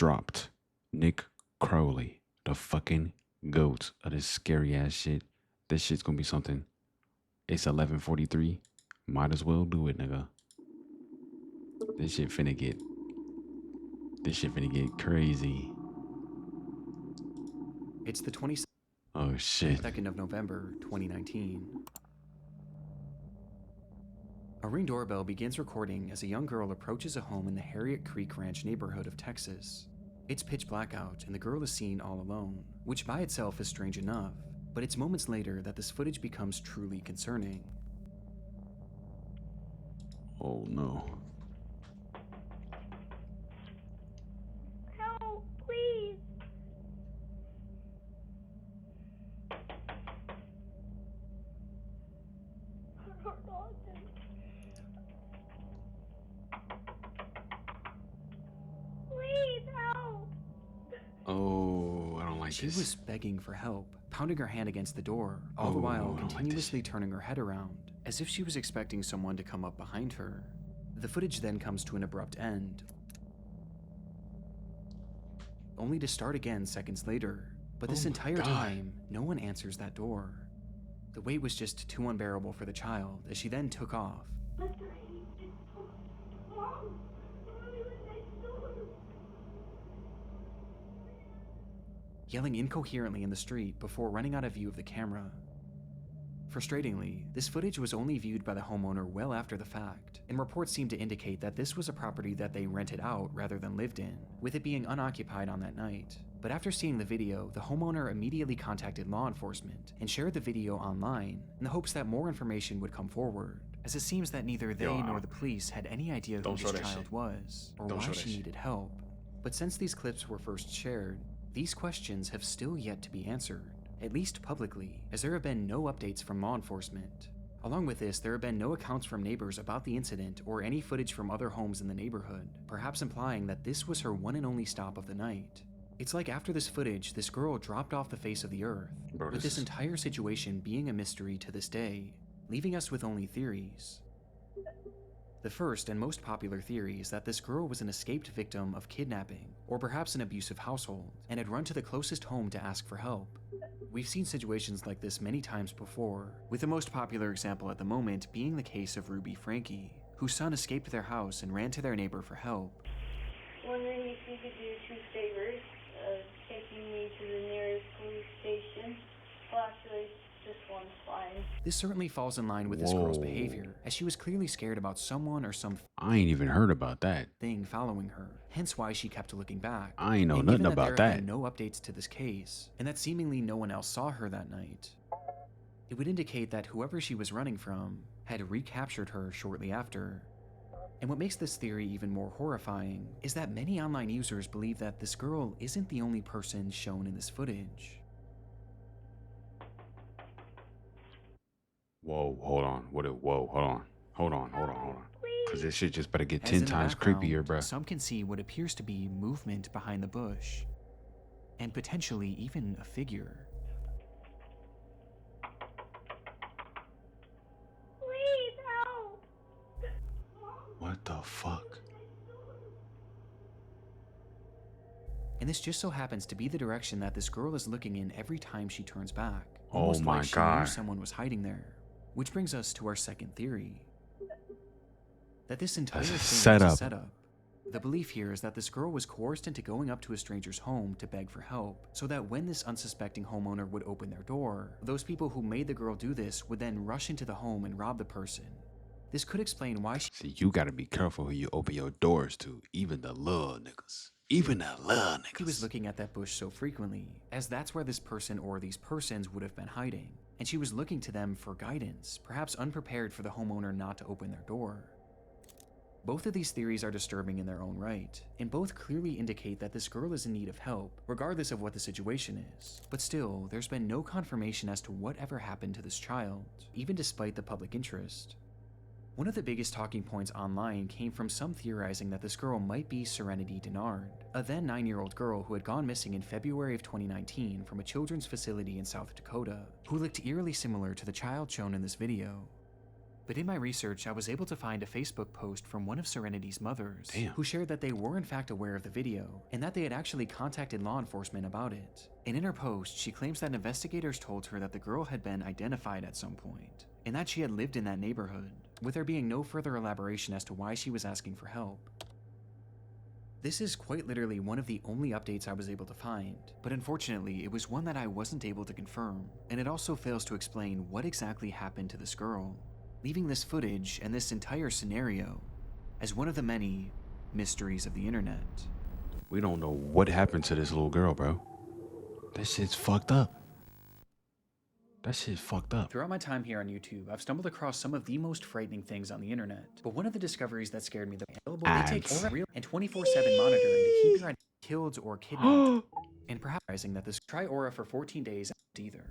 dropped. Nick Crowley, the fucking goat of this scary ass shit. This shit's gonna be something. It's 11:43. Might as well do it, nigga. This shit finna get. This shit finna get crazy. It's the 22nd Oh shit. of November, 2019. A Ring doorbell begins recording as a young girl approaches a home in the Harriet Creek Ranch neighborhood of Texas. It's pitch black out and the girl is seen all alone, which by itself is strange enough, but it's moments later that this footage becomes truly concerning. Oh no. Help, please. Please help. Oh, I don't like She this. was begging for help, pounding her hand against the door, all the while I don't like this continuously shit. turning her head around, as if she was expecting someone to come up behind her. The footage then comes to an abrupt end, only to start again seconds later. But this Oh my entire God. time, no one answers that door. The wait was just too unbearable for the child, as she then took off. Yelling incoherently in the street before running out of view of the camera. Frustratingly, this footage was only viewed by the homeowner well after the fact, and reports seem to indicate that this was a property that they rented out rather than lived in, with it being unoccupied on that night. But after seeing the video, the homeowner immediately contacted law enforcement and shared the video online in the hopes that more information would come forward, as it seems that neither they nor the police had any idea who Don't show this that child shit. was or Don't why show that she shit. needed help. But since these clips were first shared, these questions have still yet to be answered, at least publicly, as there have been no updates from law enforcement. Along with this, there have been no accounts from neighbors about the incident or any footage from other homes in the neighborhood, perhaps implying that this was her one and only stop of the night. It's like after this footage, this girl dropped off the face of the earth, Bro, with this this is- entire situation being a mystery to this day, leaving us with only theories. The first and most popular theory is that this girl was an escaped victim of kidnapping, or perhaps an abusive household, and had run to the closest home to ask for help. We've seen situations like this many times before, with the most popular example at the moment being the case of Ruby Frankie, whose son escaped their house and ran to their neighbor for help. Wondering if you could do 2 favors, taking me to the nearest police station. Well, actually, just one's fine. This certainly falls in line with this girl's Whoa. behavior, as she was clearly scared about someone or something I ain't even heard about that. following her, hence why she kept looking back. I ain't know And nothing given about there have that. been no updates to this case, and that seemingly no one else saw her that night, it would indicate that whoever she was running from had recaptured her shortly after. And what makes this theory even more horrifying is that many online users believe that this girl isn't the only person shown in this footage. Whoa, hold on. Whoa, hold on. Cause this shit just better get As 10 in the times background, creepier, bruh. some can see what appears to be movement behind the bush, and potentially even a figure. Please help. What the fuck? And this just so happens to be the direction that this girl is looking in every time she turns back. Oh Almost my like she God. knew someone was hiding there. Which brings us to our second theory. That this entire That's a thing was setup. a setup. The belief here is that this girl was coerced into going up to a stranger's home to beg for help, so that when this unsuspecting homeowner would open their door, those people who made the girl do this would then rush into the home and rob the person. This could explain why she See, you gotta be careful who you open your doors to, even the little niggas. Even the little niggas. was looking at that bush so frequently, as that's where this person or these persons would have been hiding, and she was looking to them for guidance, perhaps unprepared for the homeowner not to open their door. Both of these theories are disturbing in their own right, and both clearly indicate that this girl is in need of help, regardless of what the situation is. But still, there's been no confirmation as to whatever happened to this child, even despite the public interest. One of the biggest talking points online came from some theorizing that this girl might be Serenity Denard, a then 9-year-old girl who had gone missing in February of 2019 from a children's facility in South Dakota, who looked eerily similar to the child shown in this video. But in my research, I was able to find a Facebook post from one of Serenity's mothers, Damn. who shared that they were in fact aware of the video, and that they had actually contacted law enforcement about it. And in her post, she claims that investigators told her that the girl had been identified at some point, and that she had lived in that neighborhood, with there being no further elaboration as to why she was asking for help. This is quite literally one of the only updates I was able to find, but unfortunately, it was one that I wasn't able to confirm, and it also fails to explain what exactly happened to this girl, leaving this footage and this entire scenario as one of the many mysteries of the internet. We don't know what happened to this little girl, bro. That shit's fucked up. That shit's fucked up. Throughout my time here on YouTube, I've stumbled across some of the most frightening things on the internet, but one of the discoveries that scared me the most, they take Ads. real and 24/7 monitoring to keep your identity killed or kidnapped, and perhaps realizing that this try Aura for 14 days either.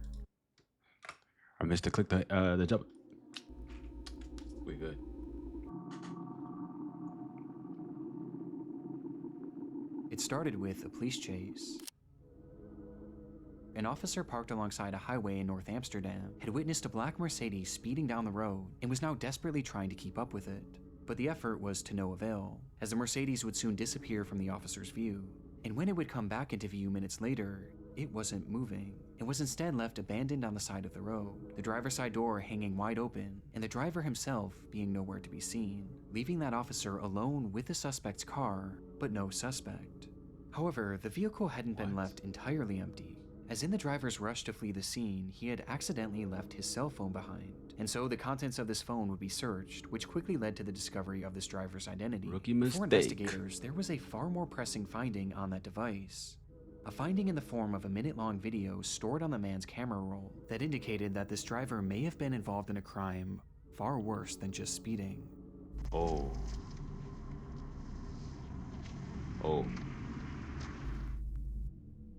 I missed to click the jump. We good. It started with a police chase. An officer parked alongside a highway in North Amsterdam had witnessed a black Mercedes speeding down the road and was now desperately trying to keep up with it. But the effort was to no avail, as the Mercedes would soon disappear from the officer's view. And when it would come back into view minutes later, it wasn't moving. It was instead left abandoned on the side of the road, the driver's side door hanging wide open, and the driver himself being nowhere to be seen, leaving that officer alone with the suspect's car, but no suspect. However, the vehicle hadn't been left entirely empty, as in the driver's rush to flee the scene, he had accidentally left his cell phone behind, and so the contents of this phone would be searched, which quickly led to the discovery of this driver's identity. Rookie For mistake. investigators, there was a far more pressing finding on that device. A finding in the form of a minute-long video stored on the man's camera roll that indicated that this driver may have been involved in a crime far worse than just speeding. Oh. Oh.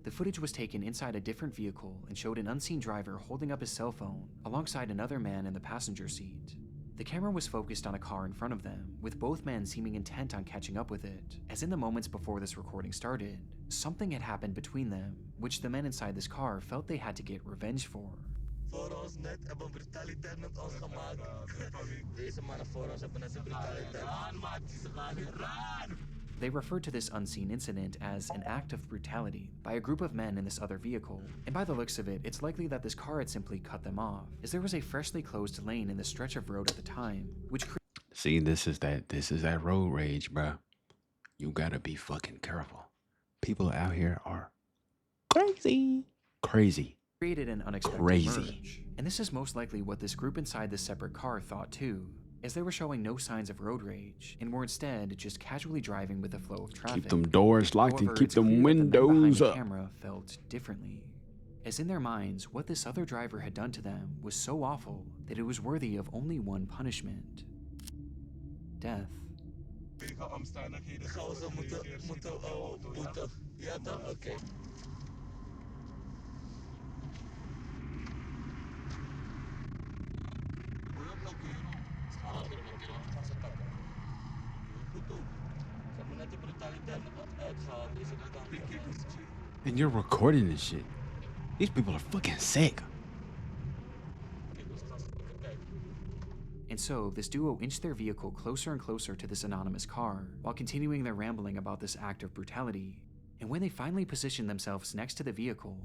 The footage was taken inside a different vehicle and showed an unseen driver holding up his cell phone alongside another man in the passenger seat. The camera was focused on a car in front of them, with both men seeming intent on catching up with it, as in the moments before this recording started, something had happened between them, which the men inside this car felt they had to get revenge for. Voor ons net hebben brutaliteit met ons gemaakt. Deze mannen voor ons hebben net de brutaliteit. Run, maat, ze gaan niet, run! They referred to this unseen incident as an act of brutality by a group of men in this other vehicle, and by the looks of it, it's likely that this car had simply cut them off, as there was a freshly closed lane in the stretch of road at the time, which See, this is that road rage, bro. You gotta be fucking careful. People out here are crazy. Crazy. created an unexpected Crazy. merge. And this is most likely what this group inside this separate car thought too, as they were showing no signs of road rage, and were instead just casually driving with the flow of traffic. Keep them doors locked However, and keep it's clear them that the men behind windows the up. camera felt differently, as in their minds, what this other driver had done to them was so awful that it was worthy of only one punishment: death. Gaan we zo moeten. Ja toch? Oké. Ze hebben net de brutaliteit met ons uitgehaald. Deze kant. And you're recording this shit. These people are fucking sick. And so, this duo inched their vehicle closer and closer to this anonymous car, while continuing their rambling about this act of brutality. And when they finally positioned themselves next to the vehicle,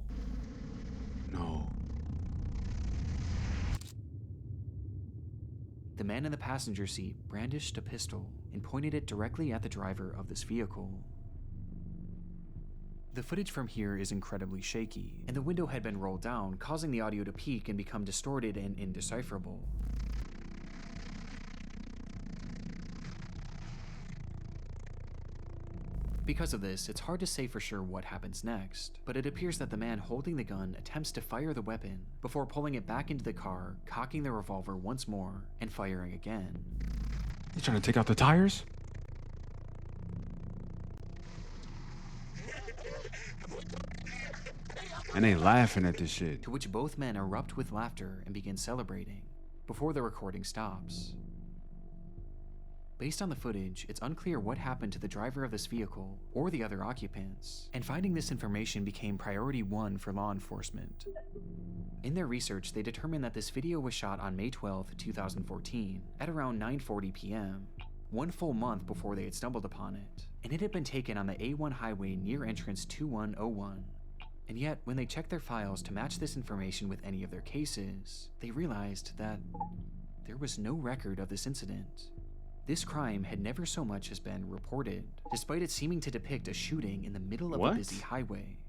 No. the man in the passenger seat brandished a pistol and pointed it directly at the driver of this vehicle. The footage from here is incredibly shaky, and the window had been rolled down, causing the audio to peak and become distorted and indecipherable. Because of this, it's hard to say for sure what happens next, but it appears that the man holding the gun attempts to fire the weapon before pulling it back into the car, cocking the revolver once more, and firing again. You trying to take out the tires? And they laughing at this shit. To which both men erupt with laughter and begin celebrating before the recording stops. Based on the footage, it's unclear what happened to the driver of this vehicle or the other occupants, and finding this information became priority 1 for law enforcement. In their research, they determined that this video was shot on May 12, 2014, at around 9:40 p.m., 1 full month before they had stumbled upon it, and it had been taken on the A1 highway near entrance 2101. And yet, when they checked their files to match this information with any of their cases, they realized that there was no record of this incident. This crime had never so much as been reported, despite it seeming to depict a shooting in the middle of a busy highway.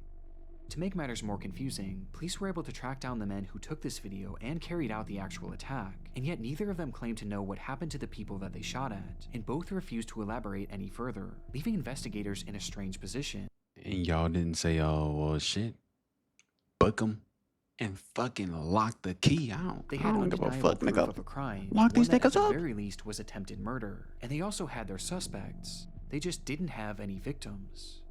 To make matters more confusing, police were able to track down the men who took this video and carried out the actual attack, and yet neither of them claimed to know what happened to the people that they shot at, and both refused to elaborate any further, leaving investigators in a strange position. And y'all didn't say, oh, well, shit, book them and fucking lock the key out. They I had don't give a undeniable fuck, proof nigga. of a crime, Lock these one that niggas at the up. very least was attempted murder, and they also had their suspects. They just didn't have any victims.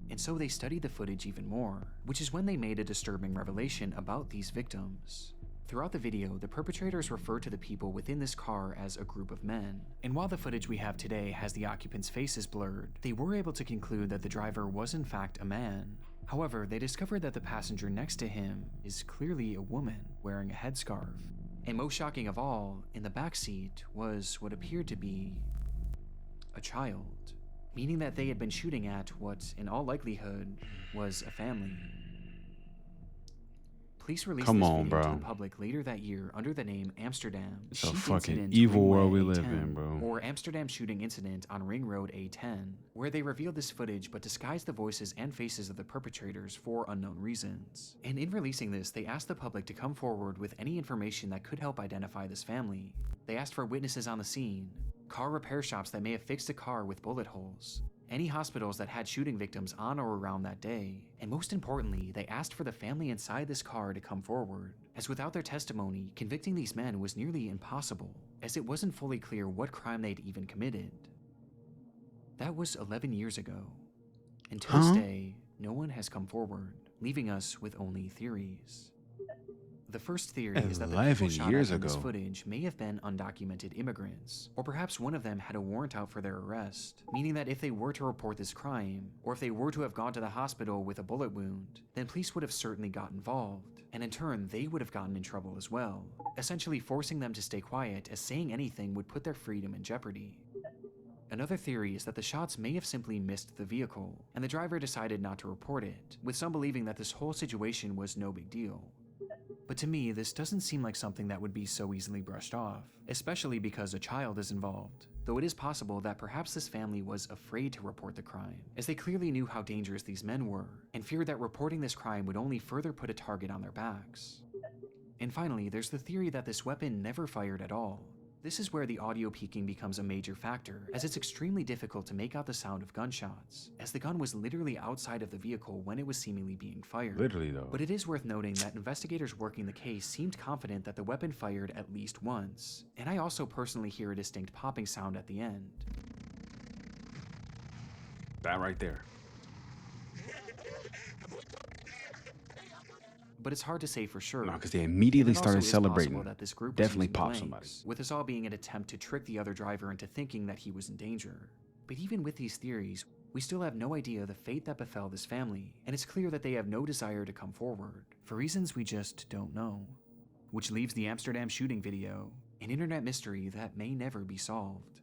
And so they studied the footage even more, which is when they made a disturbing revelation about these victims. Throughout the video, the perpetrators refer to the people within this car as a group of men, and while the footage we have today has the occupants' faces blurred, they were able to conclude that the driver was in fact a man. However, they discovered that the passenger next to him is clearly a woman wearing a headscarf. And most shocking of all, in the back seat was what appeared to be a child, meaning that they had been shooting at what, in all likelihood, was a family. Police released this video to the public later that year under the name Amsterdam It's a Shoot fucking Incident evil Ringway world we live A10, in, bro. or Amsterdam Shooting Incident on Ring Road A10, where they revealed this footage but disguised the voices and faces of the perpetrators for unknown reasons. And in releasing this, they asked the public to come forward with any information that could help identify this family. They asked for witnesses on the scene, car repair shops that may have fixed a car with bullet holes, any hospitals that had shooting victims on or around that day, and most importantly, they asked for the family inside this car to come forward, as without their testimony, convicting these men was nearly impossible, as it wasn't fully clear what crime they'd even committed. That was 11 years ago, and to this day, no one has come forward, leaving us with only theories. The first theory is that the people shot at in this footage may have been undocumented immigrants, or perhaps one of them had a warrant out for their arrest, meaning that if they were to report this crime, or if they were to have gone to the hospital with a bullet wound, then police would have certainly got involved, and in turn they would have gotten in trouble as well, essentially forcing them to stay quiet as saying anything would put their freedom in jeopardy. Another theory is that the shots may have simply missed the vehicle, and the driver decided not to report it, with some believing that this whole situation was no big deal. But to me, this doesn't seem like something that would be so easily brushed off, especially because a child is involved, though it is possible that perhaps this family was afraid to report the crime, as they clearly knew how dangerous these men were, and feared that reporting this crime would only further put a target on their backs. And finally, there's the theory that this weapon never fired at all. This is where the audio peaking becomes a major factor, as it's extremely difficult to make out the sound of gunshots, as the gun was literally outside of the vehicle when it was seemingly being fired. Literally, though. But it is worth noting that investigators working the case seemed confident that the weapon fired at least once, and I also personally hear a distinct popping sound at the end. That right there. But it's hard to say for sure. No, because they immediately And it also started is celebrating. possible that this group was Definitely using popped blanks, somebody. with this all being an attempt to trick the other driver into thinking that he was in danger. But even with these theories, we still have no idea the fate that befell this family, and it's clear that they have no desire to come forward, for reasons we just don't know. Which leaves the Amsterdam shooting video, an internet mystery that may never be solved.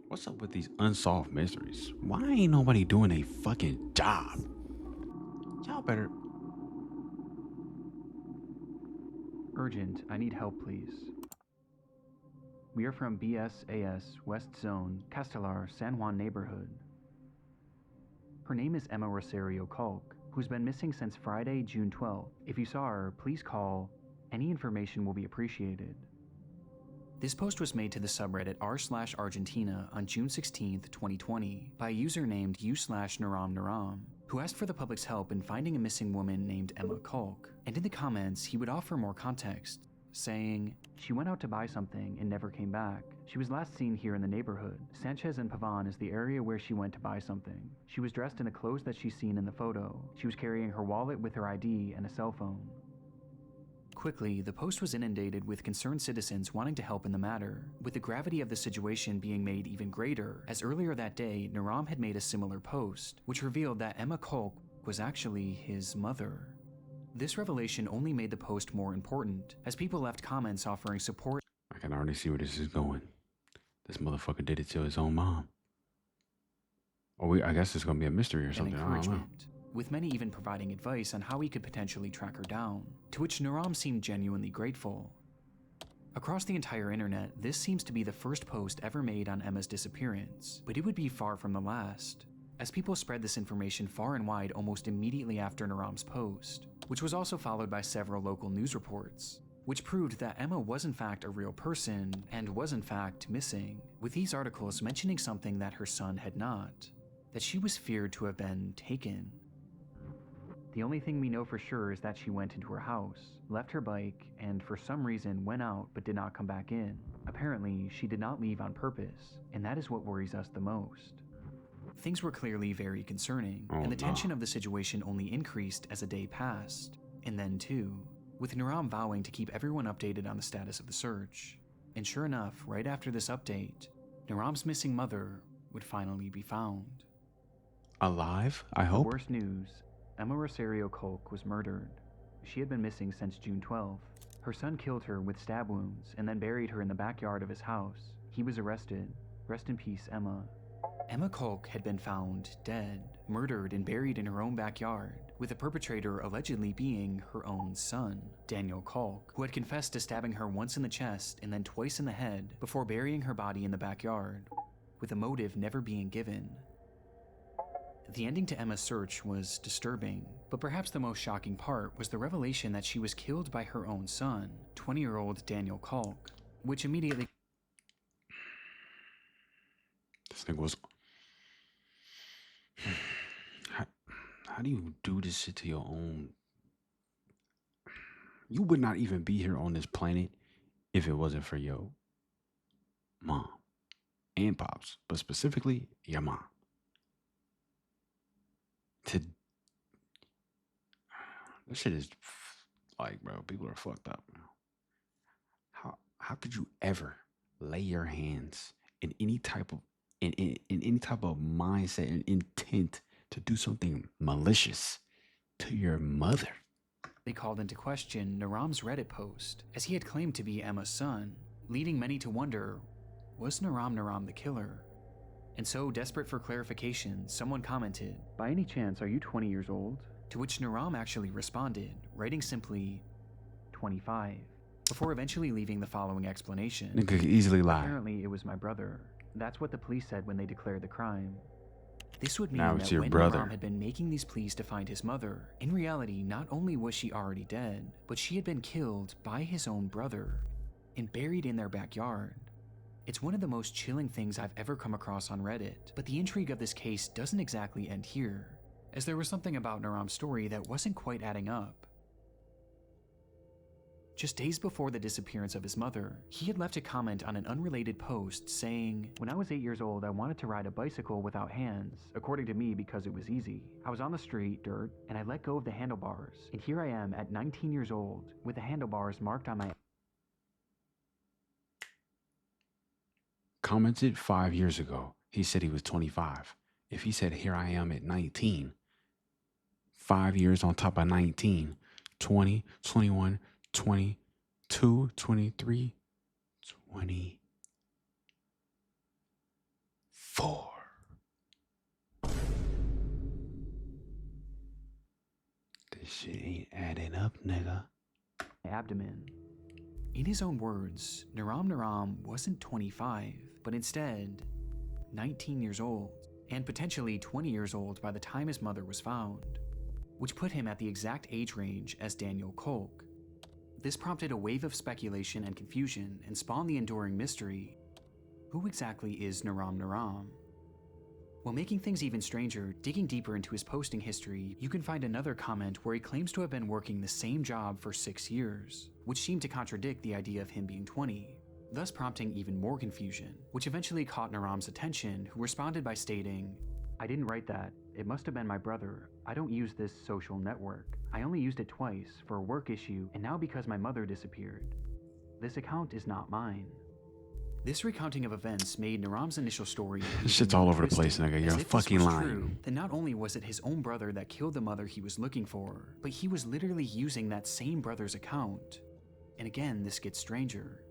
What's up with these unsolved mysteries? Why ain't nobody doing a fucking job? Y'all better. Urgent, I need help, please. We are from BSAS West Zone, Castelar, San Juan neighborhood. Her name is Emma Rosario Culk, who's been missing since Friday, June 12th. If you saw her, please call. Any information will be appreciated. This post was made to the subreddit r/Argentina on June 16th, 2020 by a user named u/NaramNaram, who asked for the public's help in finding a missing woman named Emma Culk, and in the comments he would offer more context, saying, "She went out to buy something and never came back. She was last seen here in the neighborhood. Sanchez and Pavan is the area where she went to buy something. She was dressed in the clothes that she's seen in the photo. She was carrying her wallet with her ID and a cell phone." Quickly, the post was inundated with concerned citizens wanting to help in the matter, with the gravity of the situation being made even greater, as earlier that day, Naram had made a similar post, which revealed that Emma Kolk was actually his mother. This revelation only made the post more important, as people left comments offering support. I can already see where this is going. This motherfucker did it to his own mom. Or I guess it's gonna be a mystery or And something. I don't know. encouragement, with many even providing advice on how he could potentially track her down, to which Naram seemed genuinely grateful. Across the entire internet, this seems to be the first post ever made on Emma's disappearance, but it would be far from the last, as people spread this information far and wide almost immediately after Naram's post, which was also followed by several local news reports, which proved that Emma was in fact a real person and was in fact missing, with these articles mentioning something that her son had not, that she was feared to have been taken. The only thing we know for sure is that she went into her house, left her bike, and for some reason went out but did not come back in. Apparently, she did not leave on purpose, and that is what worries us the most. Things were clearly very concerning, and the tension of the situation only increased as a day passed. And then too, with Naram vowing to keep everyone updated on the status of the search. And sure enough, right after this update, Naram's missing mother would finally be found. Alive, I The hope. worst news, Emma Rosario Kolk was murdered. She had been missing since June 12th. Her son killed her with stab wounds and then buried her in the backyard of his house. He was arrested. Rest in peace, Emma. Emma Kolk had been found dead, murdered and buried in her own backyard, with the perpetrator allegedly being her own son, Daniel Kolk, who had confessed to stabbing her once in the chest and then twice in the head before burying her body in the backyard, with a motive never being given. The ending to Emma's search was disturbing, but perhaps the most shocking part was the revelation that she was killed by her own son, 20-year-old Daniel Kolk, which immediately... This nigga was. How do you do this shit to your own? You would not even be here on this planet if it wasn't for your mom and pops, but specifically your mom. This shit is like, bro, people are fucked up, bro. How could you ever lay your hands in any type of in any type of mindset and intent to do something malicious to your mother? They called into question Naram's Reddit post, as he had claimed to be Emma's son, leading many to wonder, was Naram the killer? And so, desperate for clarification, someone commented, "By any chance, are you 20 years old?" To which Naram actually responded, writing simply, 25, before eventually leaving the following explanation. Nigga could easily lie. Apparently, it was my brother. That's what the police said when they declared the crime. This would mean Now it's that your when brother. Naram had been making these pleas to find his mother, in reality, not only was she already dead, but she had been killed by his own brother and buried in their backyard. It's one of the most chilling things I've ever come across on Reddit, but the intrigue of this case doesn't exactly end here, as there was something about Naram's story that wasn't quite adding up. Just days before the disappearance of his mother, he had left a comment on an unrelated post saying, "When I was 8 years old, I wanted to ride a bicycle without hands, according to me because it was easy. I was on the street, dirt, and I let go of the handlebars, and here I am at 19 years old, with the handlebars marked on my..." Commented 5 years ago. He said he was 25. If he said, here I am at 19, 5 years on top of 19, 20, 21, 22, 23, 24. This shit ain't adding up, nigga. Abdomen. In his own words, Naram wasn't 25, but instead 19 years old, and potentially 20 years old by the time his mother was found, which put him at the exact age range as Daniel Kolk. This prompted a wave of speculation and confusion and spawned the enduring mystery: who exactly is Naram? While making things even stranger, digging deeper into his posting history, you can find another comment where he claims to have been working the same job for 6 years, which seemed to contradict the idea of him being 20, thus prompting even more confusion, which eventually caught Naram's attention, who responded by stating, I didn't write that. It must have been my brother. I don't use this social network. I only used it twice for a work issue and now because my mother disappeared. This account is not mine. This recounting of events made Naram's initial story Shit's all over the place, nigga. You're fucking lying. True, then not only was it his own brother that killed the mother he was looking for, but he was literally using that same brother's account. And again, this gets stranger.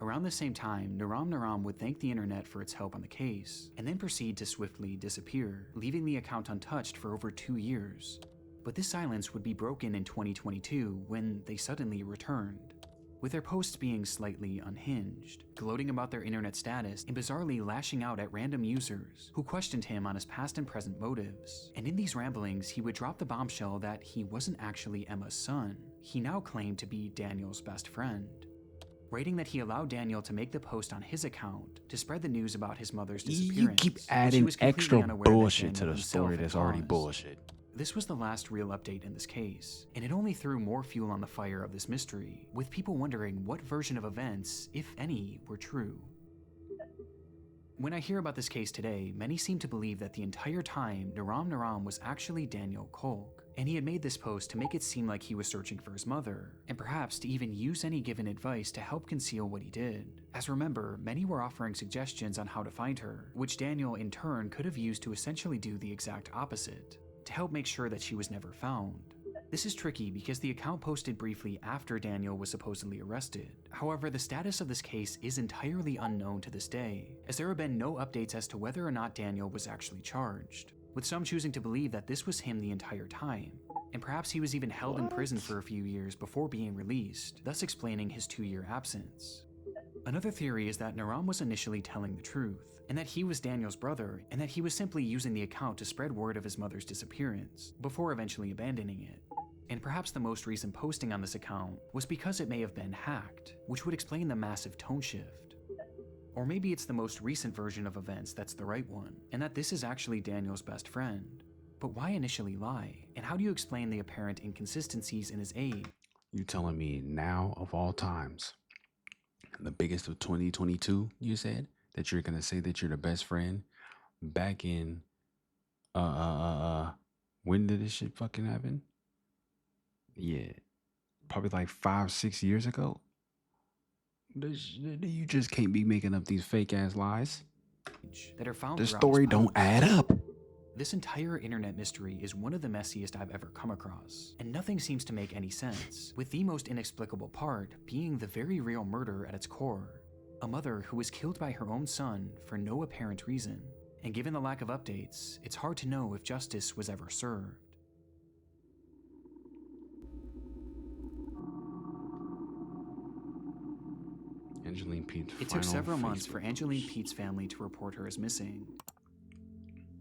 Around the same time, Naram would thank the internet for its help on the case, and then proceed to swiftly disappear, leaving the account untouched for over 2 years. But this silence would be broken in 2022 when they suddenly returned, with their posts being slightly unhinged, gloating about their internet status and bizarrely lashing out at random users who questioned him on his past and present motives. And in these ramblings, he would drop the bombshell that he wasn't actually Emma's son. He now claimed to be Daniel's best friend, writing that he allowed Daniel to make the post on his account to spread the news about his mother's disappearance. You keep adding extra bullshit to the story that's already bullshit. This was the last real update in this case, and it only threw more fuel on the fire of this mystery, with people wondering what version of events, if any, were true. When I hear about this case today, many seem to believe that the entire time Naram was actually Daniel Kolk, and he had made this post to make it seem like he was searching for his mother, and perhaps to even use any given advice to help conceal what he did. As remember, many were offering suggestions on how to find her, which Daniel in turn could have used to essentially do the exact opposite, to help make sure that she was never found. This is tricky because the account posted briefly after Daniel was supposedly arrested. However, the status of this case is entirely unknown to this day, as there have been no updates as to whether or not Daniel was actually charged, with some choosing to believe that this was him the entire time, and perhaps he was even held in prison for a few years before being released, thus explaining his 2-year absence. Another theory is that Naram was initially telling the truth, and that he was Daniel's brother, and that he was simply using the account to spread word of his mother's disappearance, before eventually abandoning it. And perhaps the most recent posting on this account was because it may have been hacked, which would explain the massive tone shift. Or maybe it's the most recent version of events that's the right one, and that this is actually Daniel's best friend. But why initially lie? And how do you explain the apparent inconsistencies in his aid? You telling me now of all times, the biggest of 2022, you said, that you're gonna say that you're the best friend back in when did this shit fucking happen? Yeah, probably like 5-6 years ago. You just can't be making up these fake ass lies. That are found The throughout story his don't posts. add up. This entire internet mystery is one of the messiest I've ever come across, and nothing seems to make any sense, with the most inexplicable part being the very real murder at its core. A mother who was killed by her own son for no apparent reason, and given the lack of updates, it's hard to know if justice was ever served. Angeline Pete's It took final several months Facebook for Angeline post. Pete's family to report her as missing.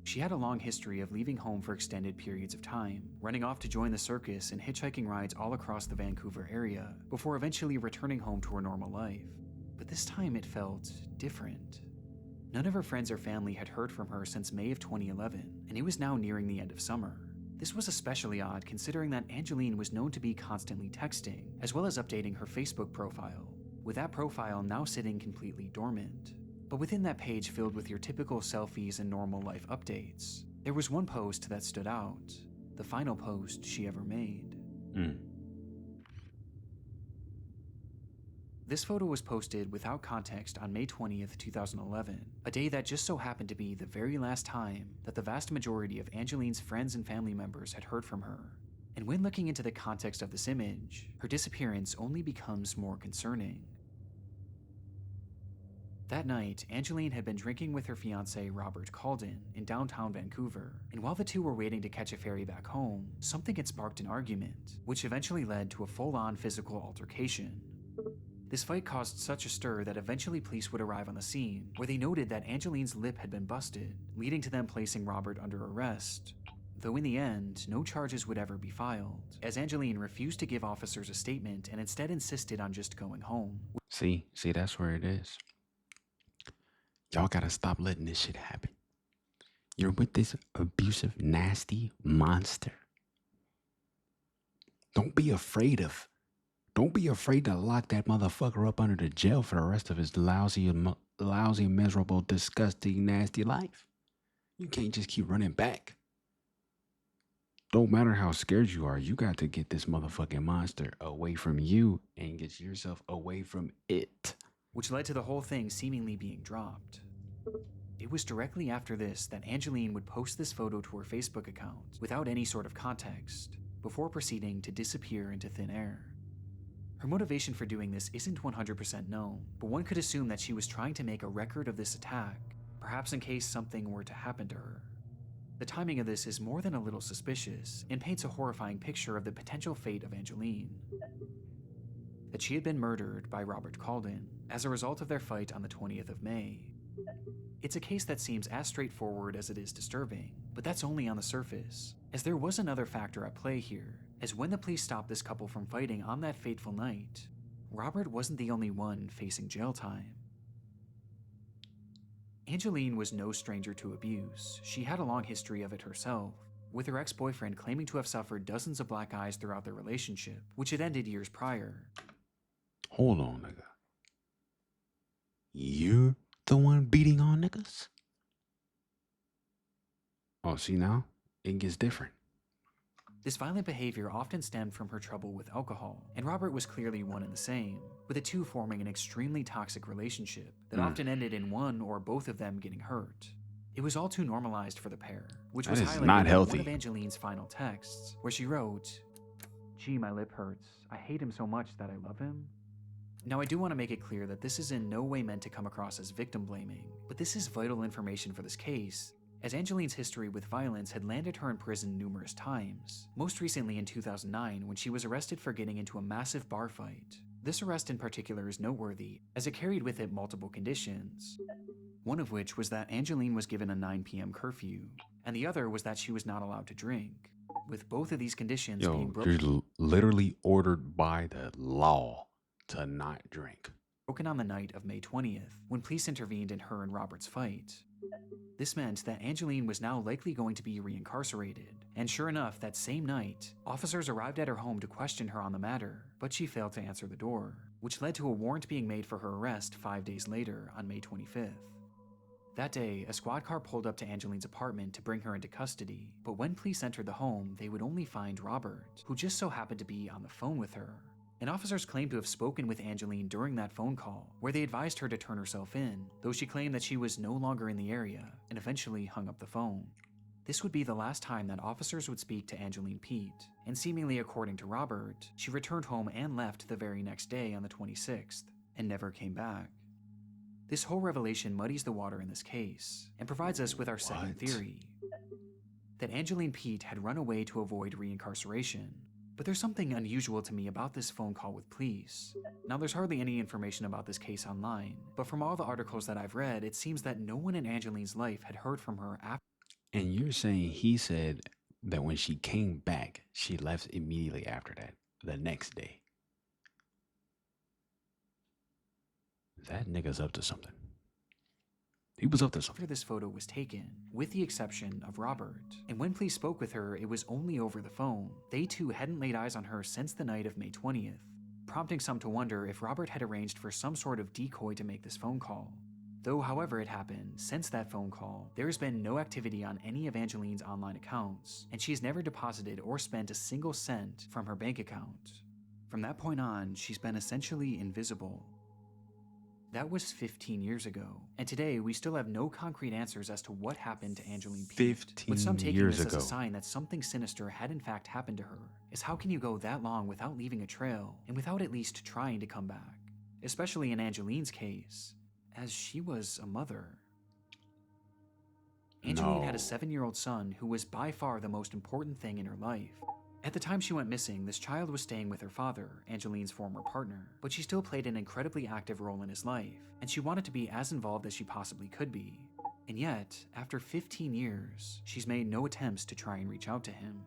She had a long history of leaving home for extended periods of time, running off to join the circus and hitchhiking rides all across the Vancouver area, before eventually returning home to her normal life. But this time it felt different. None of her friends or family had heard from her since May of 2011, and it was now nearing the end of summer. This was especially odd considering that Angeline was known to be constantly texting, as well as updating her Facebook profile, with that profile now sitting completely dormant. But within that page filled with your typical selfies and normal life updates, there was one post that stood out, the final post she ever made. This photo was posted without context on May 20th, 2011, a day that just so happened to be the very last time that the vast majority of Angeline's friends and family members had heard from her. And when looking into the context of this image, her disappearance only becomes more concerning. That night, Angeline had been drinking with her fiancé Robert Calden in downtown Vancouver, and while the two were waiting to catch a ferry back home, something had sparked an argument, which eventually led to a full-on physical altercation. This fight caused such a stir that eventually police would arrive on the scene, where they noted that Angeline's lip had been busted, leading to them placing Robert under arrest. Though in the end, no charges would ever be filed, as Angeline refused to give officers a statement and instead insisted on just going home. See, that's where it is. Y'all gotta stop letting this shit happen. You're with this abusive, nasty monster. Don't be afraid to lock that motherfucker up under the jail for the rest of his lousy, miserable, disgusting, nasty life. You can't just keep running back. Don't matter how scared you are, you got to get this motherfucking monster away from you and get yourself away from it. which led to the whole thing seemingly being dropped. It was directly after this that Angeline would post this photo to her Facebook account without any sort of context, before proceeding to disappear into thin air. Her motivation for doing this isn't 100% known, but one could assume that she was trying to make a record of this attack, perhaps in case something were to happen to her. The timing of this is more than a little suspicious and paints a horrifying picture of the potential fate of Angeline. That she had been murdered by Robert Calden as a result of their fight on the 20th of May. It's a case that seems as straightforward as it is disturbing, but that's only on the surface, as there was another factor at play here, as when the police stopped this couple from fighting on that fateful night, Robert wasn't the only one facing jail time. Angeline was no stranger to abuse. She had a long history of it herself, with her ex-boyfriend claiming to have suffered dozens of black eyes throughout their relationship, which had ended years prior. Hold on, nigga. You're the one beating on niggas? Oh, see now? It gets different. This violent behavior often stemmed from her trouble with alcohol, and Robert was clearly one and the same, with the two forming an extremely toxic relationship that often ended in one or both of them getting hurt. It was all too normalized for the pair, which was That is highlighted not in healthy. one of Angeline's final texts, where she wrote, "Gee, my lip hurts. I hate him so much that I love him." Now, I do want to make it clear that this is in no way meant to come across as victim blaming, but this is vital information for this case, as Angeline's history with violence had landed her in prison numerous times, most recently in 2009 when she was arrested for getting into a massive bar fight. This arrest in particular is noteworthy, as it carried with it multiple conditions, one of which was that Angeline was given a 9 p.m. curfew, and the other was that she was not allowed to drink, with both of these conditions being You're literally ordered by the law to not drink. broken on the night of May 20th, when police intervened in her and Robert's fight. This meant that Angeline was now likely going to be reincarcerated, and sure enough, that same night, officers arrived at her home to question her on the matter, but she failed to answer the door, which led to a warrant being made for her arrest 5 days later on May 25th. That day, a squad car pulled up to Angeline's apartment to bring her into custody, but when police entered the home, they would only find Robert, who just so happened to be on the phone with her. And officers claimed to have spoken with Angeline during that phone call, where they advised her to turn herself in, though she claimed that she was no longer in the area, and eventually hung up the phone. This would be the last time that officers would speak to Angeline Pete, and seemingly according to Robert, she returned home and left the very next day on the 26th, and never came back. This whole revelation muddies the water in this case, and provides us with our second theory, that Angeline Pete had run away to avoid reincarceration. But there's something unusual to me about this phone call with police. Now, there's hardly any information about this case online, but from all the articles that I've read, it seems that no one in Angeline's life had heard from her after. And you're saying he said that when she came back, she left immediately after that, the next day. That nigga's up to something. He was up to something. After this photo was taken, with the exception of Robert. And when police spoke with her, it was only over the phone. They too hadn't laid eyes on her since the night of May 20th, prompting some to wonder if Robert had arranged for some sort of decoy to make this phone call. Though however it happened, since that phone call, there has been no activity on any of Angeline's online accounts, and she has never deposited or spent a single cent from her bank account. From that point on, she's been essentially invisible. That was 15 years ago, and today we still have no concrete answers as to what happened to Angeline Pete. 15 with some taking years this as ago. a sign that something sinister had in fact happened to her, is how can you go that long without leaving a trail, and without at least trying to come back? Especially in Angeline's case, as she was a mother. Angeline had a 7-year-old son who was by far the most important thing in her life. At the time she went missing, this child was staying with her father, Angeline's former partner, but she still played an incredibly active role in his life, and she wanted to be as involved as she possibly could be. And yet, after 15 years, she's made no attempts to try and reach out to him.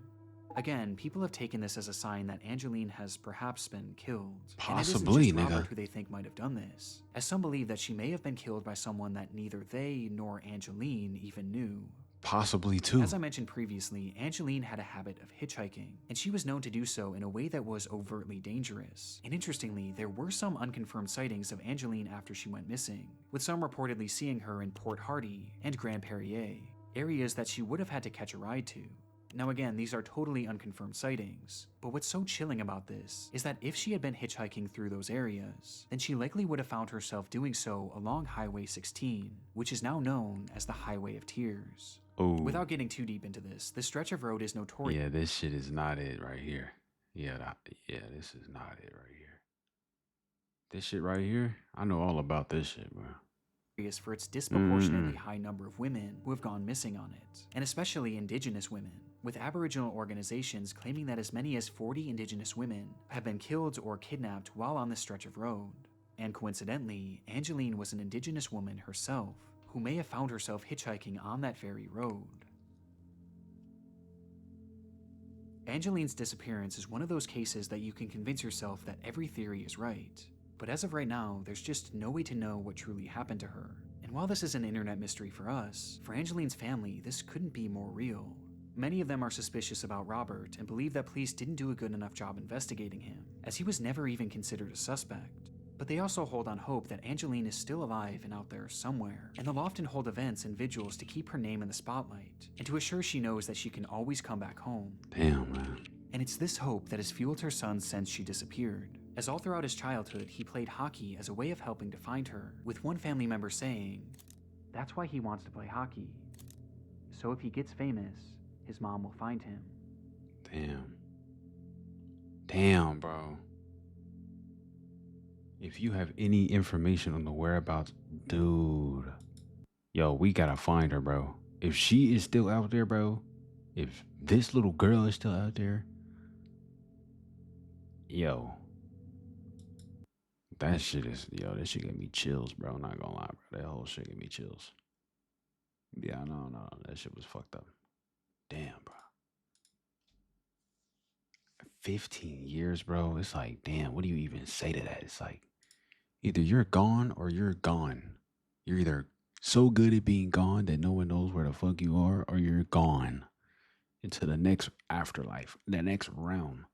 Again, people have taken this as a sign that Angeline has perhaps been killed. Possibly, and it isn't just Robert nigga. who they think might have done this, as some believe that she may have been killed by someone that neither they nor Angeline even knew. Possibly too. As I mentioned previously, Angeline had a habit of hitchhiking, and she was known to do so in a way that was overtly dangerous. And interestingly, there were some unconfirmed sightings of Angeline after she went missing, with some reportedly seeing her in Port Hardy and Grand Perrier. areas that she would have had to catch a ride to. Now again, these are totally unconfirmed sightings, but what's so chilling about this is that if she had been hitchhiking through those areas, then she likely would have found herself doing so along Highway 16, which is now known as the Highway of Tears. Oh. Without getting too deep into this stretch of road is notorious. Yeah, this shit is not it right here. Yeah, this is not it right here. This shit right here, I know all about this shit, bro. For its disproportionately high number of women who have gone missing on it, and especially Indigenous women, with Aboriginal organizations claiming that as many as 40 Indigenous women have been killed or kidnapped while on this stretch of road. And coincidentally, Angeline was an Indigenous woman herself, who may have found herself hitchhiking on that very road. Angeline's disappearance is one of those cases that you can convince yourself that every theory is right. But as of right now, there's just no way to know what truly happened to her. And while this is an internet mystery for us, for Angeline's family, this couldn't be more real. Many of them are suspicious about Robert and believe that police didn't do a good enough job investigating him, as he was never even considered a suspect. But they also hold on hope that Angeline is still alive and out there somewhere, and they'll often hold events and vigils to keep her name in the spotlight, and to assure she knows that she can always come back home. Damn, man. And it's this hope that has fueled her son since she disappeared, as all throughout his childhood he played hockey as a way of helping to find her, with one family member saying, "That's why he wants to play hockey. So if he gets famous, his mom will find him." Damn. Damn, bro. If you have any information on the whereabouts, dude, yo, we gotta find her, bro. If she is still out there, bro, if this little girl is still out there, yo, that shit gave me chills, bro. I'm not gonna lie, bro. That whole shit gave me chills. Yeah, no, that shit was fucked up. Damn, bro. 15 years, bro. It's like, damn, what do you even say to that? It's like, either you're gone or you're gone. You're either so good at being gone that no one knows where the fuck you are, or you're gone into the next afterlife, the next realm.